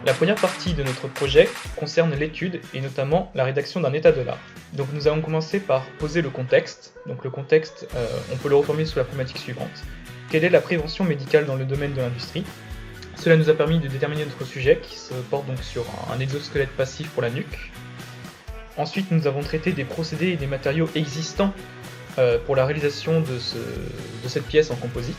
La première partie de notre projet concerne l'étude et notamment la rédaction d'un état de l'art. Donc nous allons commencer par poser le contexte. Donc le contexte, on peut le reformuler sous la problématique suivante. Quelle est la prévention médicale dans le domaine de l'industrie? Cela nous a permis de déterminer notre sujet qui se porte donc sur un exosquelette passif pour la nuque. Ensuite, nous avons traité des procédés et des matériaux existants pour la réalisation de cette pièce en composite,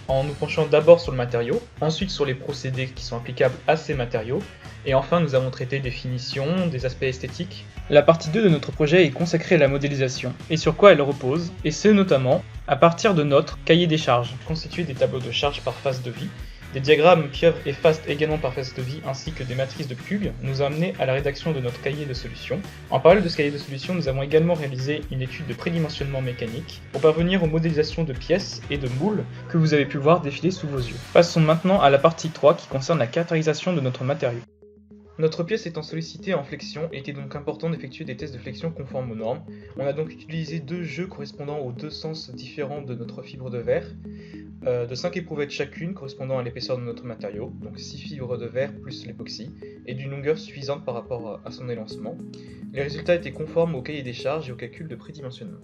en nous penchant d'abord sur le matériau, ensuite sur les procédés qui sont applicables à ces matériaux, et enfin nous avons traité des finitions, des aspects esthétiques. La partie 2 de notre projet est consacrée à la modélisation, et sur quoi elle repose, et ce notamment à partir de notre cahier des charges, constitué des tableaux de charges par phase de vie, des diagrammes pieuvre et FAST également par phase de vie, ainsi que des matrices de Pugh, nous ont amené à la rédaction de notre cahier de solutions. En parallèle de ce cahier de solutions, nous avons également réalisé une étude de prédimensionnement mécanique pour parvenir aux modélisations de pièces et de moules que vous avez pu voir défiler sous vos yeux. Passons maintenant à la partie 3 qui concerne la caractérisation de notre matériau. Notre pièce étant sollicitée en flexion, il était donc important d'effectuer des tests de flexion conformes aux normes. On a donc utilisé deux jeux correspondant aux deux sens différents de notre fibre de verre, de 5 éprouvettes chacune correspondant à l'épaisseur de notre matériau, donc 6 fibres de verre plus l'époxy, et d'une longueur suffisante par rapport à son élancement. Les résultats étaient conformes au cahier des charges et au calcul de prédimensionnement.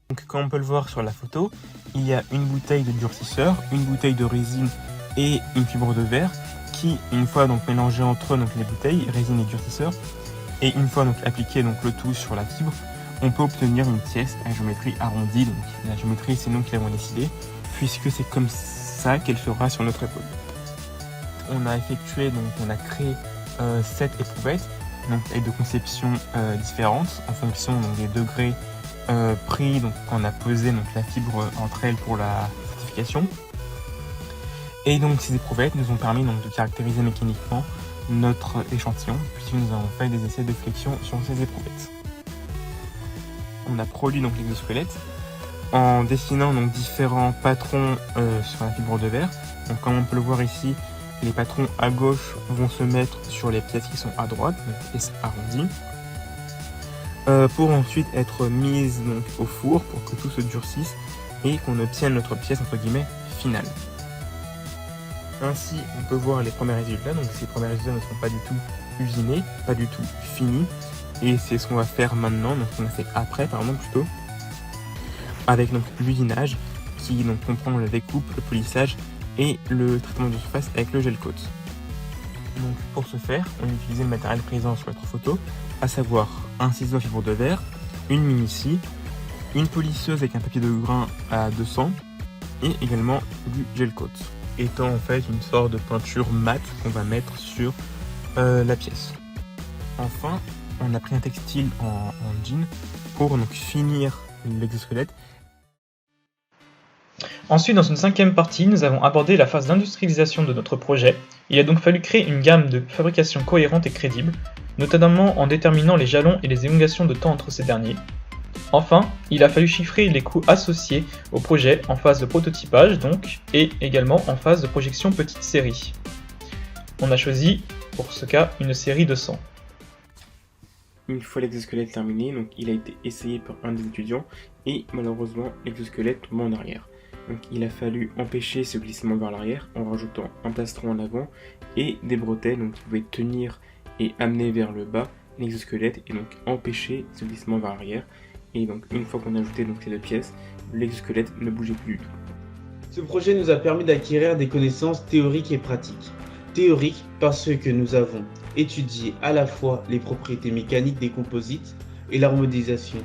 Donc, comme on peut le voir sur la photo, il y a une bouteille de durcisseur, une bouteille de résine et une fibre de verre qui, une fois donc mélangées entre eux, donc les bouteilles, résine et durcisseur, et une fois donc appliqué donc le tout sur la fibre, on peut obtenir une pièce à géométrie arrondie. Donc la géométrie, c'est nous qui l'avons décidé, puisque c'est comme ça qu'elle sera sur notre épaule. On a créé 7 éprouvettes, donc avec de conceptions différentes en fonction donc, des degrés pris donc quand on a posé donc la fibre entre elles pour la certification. Et donc ces éprouvettes nous ont permis donc de caractériser mécaniquement notre échantillon, puisque nous avons fait des essais de flexion sur ces éprouvettes. On a produit donc l'exosquelette en dessinant donc différents patrons sur la fibre de verre. Donc comme on peut le voir ici, les patrons à gauche vont se mettre sur les pièces qui sont à droite, donc pièces arrondies, pour ensuite être mises donc au four pour que tout se durcisse et qu'on obtienne notre pièce entre guillemets finale. Ainsi, on peut voir les premiers résultats. Donc ces premiers résultats ne sont pas du tout usinés, pas du tout finis. Et c'est ce qu'on va faire maintenant, donc on a fait après pardon plutôt, avec donc l'usinage qui donc comprend la découpe, le polissage et le traitement de surface avec le gel coat. Donc pour ce faire, on utilise le matériel présent sur notre photo, à savoir un ciseau à fibre de verre, une mini-scie, une polisseuse avec un papier de grain à 200 et également du gel coat, étant en fait une sorte de peinture mate qu'on va mettre sur la pièce. Enfin, on a pris un textile en jean pour donc finir l'exosquelette. Ensuite, dans une cinquième partie, nous avons abordé la phase d'industrialisation de notre projet. Il a donc fallu créer une gamme de fabrication cohérente et crédible, notamment en déterminant les jalons et les élongations de temps entre ces derniers. Enfin, il a fallu chiffrer les coûts associés au projet en phase de prototypage donc, et également en phase de projection petite série. On a choisi, pour ce cas, une série de 100. Une fois l'exosquelette terminé, donc il a été essayé par un des étudiants et malheureusement l'exosquelette tombe en arrière. Donc il a fallu empêcher ce glissement vers l'arrière en rajoutant un plastron en avant et des bretelles donc, qui pouvaient tenir et amener vers le bas l'exosquelette et donc empêcher ce glissement vers l'arrière. Et donc une fois qu'on a ajouté donc, ces deux pièces, l'exosquelette ne bougeait plus du tout. Ce projet nous a permis d'acquérir des connaissances théoriques et pratiques. Théoriques parce que nous avons étudié à la fois les propriétés mécaniques des composites et leur modélisation.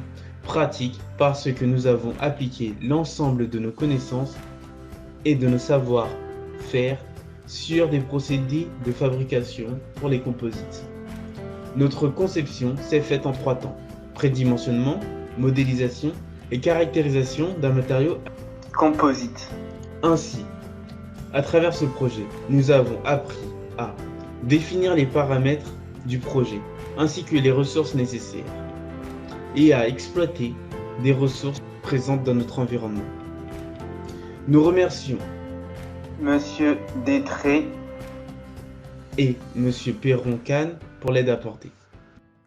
Pratique parce que nous avons appliqué l'ensemble de nos connaissances et de nos savoir-faire sur des procédés de fabrication pour les composites. Notre conception s'est faite en 3 temps: prédimensionnement, modélisation et caractérisation d'un matériau composite. Ainsi, à travers ce projet, nous avons appris à définir les paramètres du projet ainsi que les ressources nécessaires et à exploiter des ressources présentes dans notre environnement. Nous remercions Monsieur Détré et Monsieur Perron-Kahn pour l'aide apportée.